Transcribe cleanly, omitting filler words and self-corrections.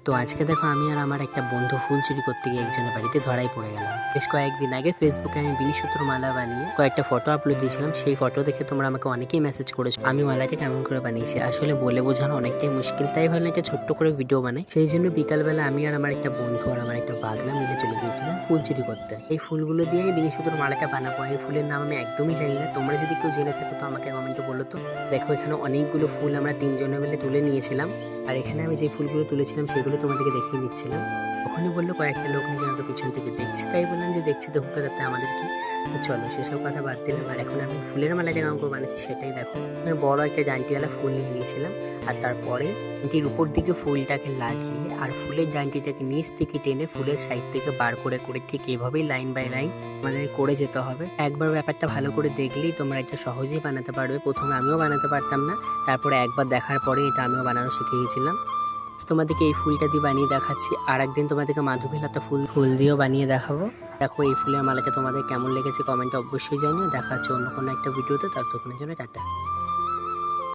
তো আজকে দেখো আমি আর আমার একটা বন্ধু ফুল চুরি করতে গিয়ে একজনের বাড়িতে ধরাই পড়ে গেলাম। বেশ কয়েকদিন আগে ফেসবুকে আমি বিনিসূত্র মালা বানিয়ে কয়েকটা ফটো আপলোড দিয়েছিলাম। সেই ফটো দেখে তোমরা আমাকে অনেকেই মেসেজ করেছো আমি মালাটা কেমন করে বানিয়েছি। আসলে বলে বোঝানো অনেকটাই মুশকিল, তাই ভাবলাম একটা ছোট্ট করে ভিডিও বানাই। সেই জন্য বিকালবেলা আমি আর আমার একটা বন্ধু আর আমার একটা বাগনা মিলে চলে গিয়েছিলাম ফুল চুরি করতে। এই ফুলগুলো দিয়েই বিনিসূত্র মালাটা বানাবো। এই ফুলের নাম আমি একদমই জানি না, তোমরা যদি কেউ জেনে থাকো তো আমাকে কমেন্টে বলো তো। দেখো এখানে অনেকগুলো ফুল আমরা তিনজনে মিলে তুলে নিয়েছিলাম, আর এখানে আমি যে ফুলগুলো তুলেছিলাম সেগুলো তোমাদেরকে দেখিয়ে দিচ্ছিলাম। ওখানে বললো কয়েকটা লোক নাকি আমাকে পিছন থেকে দেখছে, তাই বললাম যে দেখছি তো হুকা তাতে আমাদের কি। তো চলো সেসব কথা বাদ দিলাম, আর এখন আমি ফুলের মালাটা কেমন করে বানাচ্ছি সেটাই দেখো। আমি বড় একটা ডান্টিওয়ালা ফুল নিয়ে নিয়েছিলাম, আর তারপরে ডান্টির উপর দিকে ফুলটাকে লাগিয়ে আর ফুলের ডান্টিটাকে নিচ থেকে টেনে ফুলের সাইড থেকে বার করে করে ঠিক এভাবেই লাইন বাই লাইন আমাদের করে যেতে হবে। একবার ব্যাপারটা ভালো করে দেখলেই তোমরা এটা সহজেই বানাতে পারবে। প্রথমে আমিও বানাতে পারতাম না, তারপরে একবার দেখার পরে এটা আমিও বানানো শিখে গেছিলাম। তোমাদেরকে এই ফুলটা দিয়ে বানিয়ে দেখাচ্ছি, আর একদিন তোমাদেরকে মাধবীলতা ফুল দিয়েও বানিয়ে দেখাবো। দেখো এই ফুলের মালাটা তোমাদের কেমন লেগেছে কমেন্টে অবশ্যই জানিও। দেখা হচ্ছে অন্য কোনো একটা ভিডিওতে, ততক্ষণের জন্য টাটা।